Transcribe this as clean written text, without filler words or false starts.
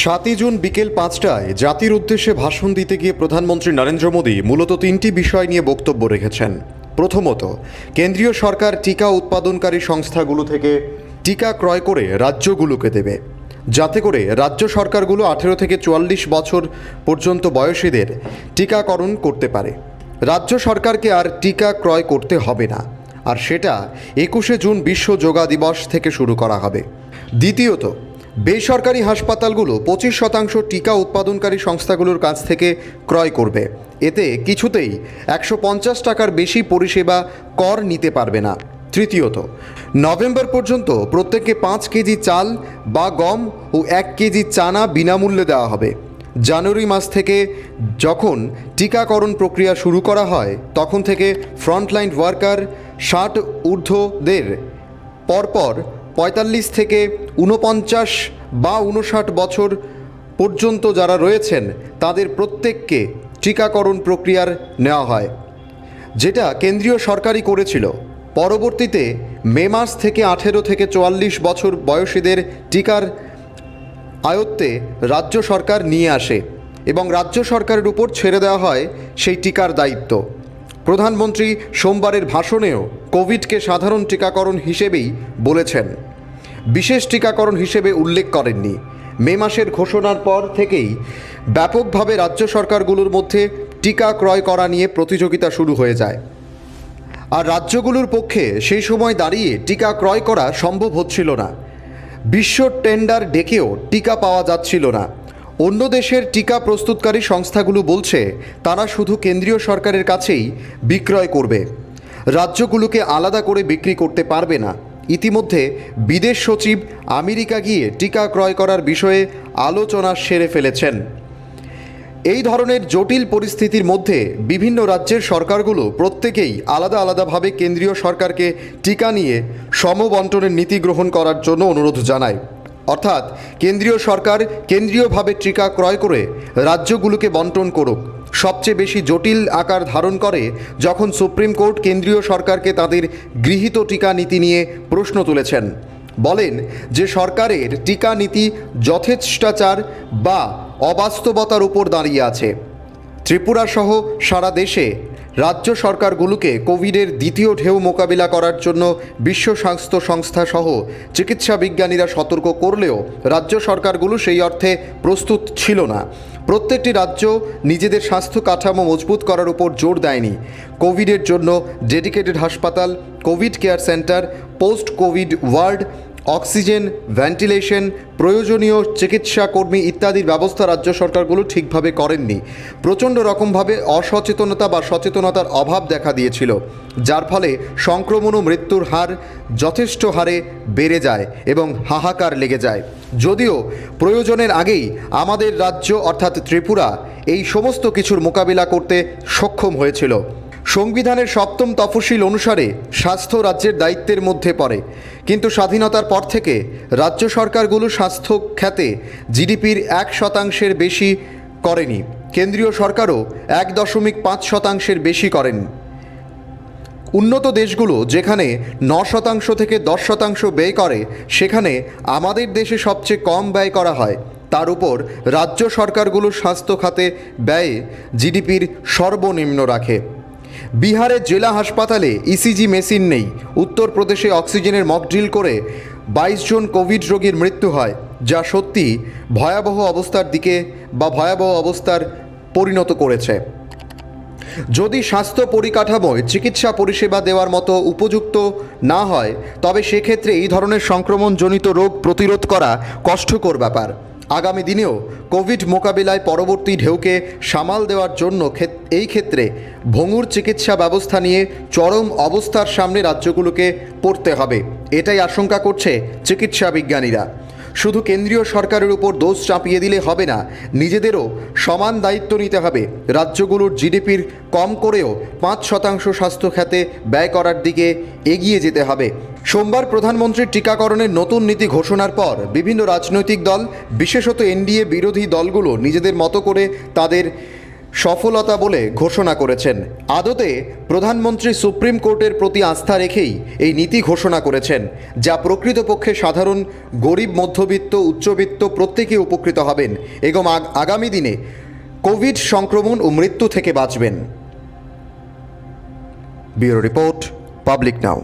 7 June বিকেল 5টায় জাতির উদ্দেশ্যে ভাষণ দিতে গিয়ে প্রধানমন্ত্রী নরেন্দ্র মোদী মূলত 3টি বিষয় নিয়ে বক্তব্য রেখেছেন। প্রথমত, কেন্দ্রীয় সরকার টিকা উৎপাদনকারী সংস্থাগুলো থেকে টিকা ক্রয় করে রাজ্যগুলোকে দেবে, যাতে করে রাজ্য সরকারগুলো 18 থেকে 44 বছর পর্যন্ত বয়সীদের টিকাকরণ করতে পারে। রাজ্য সরকারকে আর টিকা ক্রয় করতে হবে না, আর সেটা 21শে জুন বিশ্ব যোগা দিবস থেকে শুরু করা হবে। দ্বিতীয়ত, বেসরকারি হাসপাতালগুলো 25% টিকা উৎপাদনকারী সংস্থাগুলোর কাছ থেকে ক্রয় করবে। এতে কিছুতেই 150 টাকার বেশি পরিষেবা কর নিতে পারবে না। তৃতীয়ত, নভেম্বর পর্যন্ত প্রত্যেককে 5 কেজি চাল বা গম ও 1 কেজি চানা বিনামূল্যে দেওয়া হবে। জানুয়ারি মাস থেকে যখন টিকাকরণ প্রক্রিয়া শুরু করা হয়, তখন থেকে ফ্রন্টলাইন ওয়ার্কার 60 ঊর্ধ্বদের পরপর 45 থেকে 49 বা 59 বছর পর্যন্ত যারা রয়েছেন তাদের প্রত্যেককে টিকাকরণ প্রক্রিয়ার নেওয়া হয়, যেটা কেন্দ্রীয় সরকারই করেছিল। পরবর্তীতে মে মাস থেকে 18 থেকে 44 বছর বয়সীদের টিকার আয়ত্তে রাজ্য সরকার নিয়ে আসে এবং রাজ্য সরকারের উপর ছেড়ে দেওয়া হয় সেই টিকার দায়িত্ব। প্রধানমন্ত্রী সোমবারের ভাষণেও কোভিডকে সাধারণ টিকাকরণ হিসেবেই বলেছেন, বিশেষ টিকাকরণ হিসেবে উল্লেখ করেননি। মে মাসের ঘোষণার পর থেকেই ব্যাপকভাবে রাজ্য সরকারগুলোর মধ্যে টিকা ক্রয় করা নিয়ে প্রতিযোগিতা শুরু হয়ে যায়, আর রাজ্যগুলোর পক্ষে সেই সময় দাঁড়িয়ে টিকা ক্রয় করা সম্ভব হচ্ছিল না। বিশ্ব টেন্ডার ডেকেও টিকা পাওয়া যাচ্ছিল না। অন্য দেশের টিকা প্রস্তুতকারী সংস্থাগুলো বলছে তারা শুধু কেন্দ্রীয় সরকারের কাছেই বিক্রয় করবে, রাজ্যগুলোকে আলাদা করে বিক্রি করতে পারবে না। ইতিমধ্যে বিদেশ সচিব আমেরিকা গিয়ে টিকা ক্রয় করার বিষয়ে আলোচনা সেরে ফেলেছেন। এই ধরনের জটিল পরিস্থিতির মধ্যে বিভিন্ন রাজ্যের সরকারগুলো প্রত্যেকেই আলাদা আলাদাভাবে কেন্দ্রীয় সরকারকে টিকা নিয়ে সমবন্টনের নীতি গ্রহণ করার জন্য অনুরোধ জানায়। অর্থাৎ কেন্দ্রীয় সরকার কেন্দ্রীয়ভাবে টিকা ক্রয় করে রাজ্যগুলোকে বন্টন করুক। সবচেয়ে বেশি জটিল আকার ধারণ করে যখন সুপ্রিম কোর্ট কেন্দ্রীয় সরকারকে তাদের গৃহীত টিকা নীতি নিয়ে প্রশ্ন তুলেছেন। বলেন যে সরকারের টিকা নীতি যথেচ্ছাচার বা অবাস্তবতার উপর দাঁড়িয়ে আছে। ত্রিপুরা সহ সারা দেশে রাজ্য সরকারগুলোকে কোভিডের দ্বিতীয় ঢেউ মোকাবিলা করার জন্য বিশ্ব স্বাস্থ্য সংস্থা সহ চিকিৎসা বিজ্ঞানীরা সতর্ক করলেও রাজ্য সরকারগুলো সেই অর্থে প্রস্তুত ছিল না। প্রত্যেকটি রাজ্য নিজেদের স্বাস্থ্য কাঠামো মজবুত করার উপর জোর দেয়নি। কোভিডের জন্য ডেডিকেটেড হাসপাতাল, COVID care centre, post COVID ward, oxygen, ventilation, প্রয়োজনীয় চিকিৎসা কর্মী ইত্যাদির ব্যবস্থা রাজ্য সরকারগুলো ঠিকভাবে করেননি। প্রচণ্ড রকমভাবে অসচেতনতা বা সচেতনতার অভাব দেখা দিয়েছিল, যার ফলে সংক্রমণ ও মৃত্যুর হার যথেষ্ট হারে বেড়ে যায় এবং হাহাকার লেগে যায়। যদিও প্রয়োজনের আগেই আমাদের রাজ্য অর্থাৎ ত্রিপুরা এই সমস্ত কিছুর মোকাবিলা করতে সক্ষম হয়েছিল। সংবিধানের 7ম তফসিল অনুসারে স্বাস্থ্য রাজ্যের দায়িত্বের মধ্যে পড়ে, কিন্তু স্বাধীনতার পর থেকে রাজ্য সরকারগুলো স্বাস্থ্য খাতে জিডিপির 1% বেশি করেনি। কেন্দ্রীয় সরকারও 1.5% বেশি করেন। উন্নত দেশগুলো যেখানে 9% থেকে 10% ব্যয় করে, সেখানে আমাদের দেশে সবচেয়ে কম ব্যয় করা হয়। তার উপর রাজ্য সরকারগুলো স্বাস্থ্য খাতে ব্যয়ে জিডিপির সর্বনিম্ন রাখে। বিহারের জেলা হাসপাতালে ইসিজি মেশিন নেই। উত্তরপ্রদেশে অক্সিজেনের মকড্রিল করে 22 জন কোভিড রোগীর মৃত্যু হয়, যা সত্যি ভয়াবহ অবস্থার দিকে বা ভয়াবহ অবস্থার পরিণত করেছে। যদি স্বাস্থ্য পরিকাঠামোয় চিকিৎসা পরিষেবা দেওয়ার মতো উপযুক্ত না হয়, তবে সেক্ষেত্রে এই ধরনের সংক্রমণজনিত রোগ প্রতিরোধ করা কষ্টকর ব্যাপার। আগামী দিনেও কোভিড মোকাবিলায় পরবর্তী ঢেউকে সামাল দেওয়ার জন্য এই ক্ষেত্রে ভঙ্গুর চিকিৎসা ব্যবস্থা নিয়ে চরম অবস্থার সামনে রাজ্যগুলোকে পড়তে হবে, এটাই আশঙ্কা করছে চিকিৎসা বিজ্ঞানীরা। শুধু কেন্দ্রীয় সরকারের উপর দোষ চাপিয়ে দিলে হবে না, নিজেদেরও সমান দায়িত্ব নিতে হবে। রাজ্যগুলোর জিডিপির কম করেও 5% স্বাস্থ্য খাতে ব্যয় করার দিকে এগিয়ে যেতে হবে। সোমবার প্রধানমন্ত্রীর টিকাকরণের নতুন নীতি ঘোষণার পর বিভিন্ন রাজনৈতিক দল, বিশেষত এনডিএ বিরোধী দলগুলো নিজেদের মতো করে তাদের সফলতা বলে ঘোষণা করেছেন। আদতে প্রধানমন্ত্রী সুপ্রিম কোর্টের প্রতি আস্থা রেখেই এই নীতি ঘোষণা করেছেন, যা প্রকৃতপক্ষে সাধারণ গরিব, মধ্যবিত্ত, উচ্চবিত্ত প্রত্যেকেই উপকৃত হবেন এবং আগামী দিনে কোভিড সংক্রমণ ও মৃত্যু থেকে বাঁচবেন। ব্যুরো রিপোর্ট, পাবলিক নাও।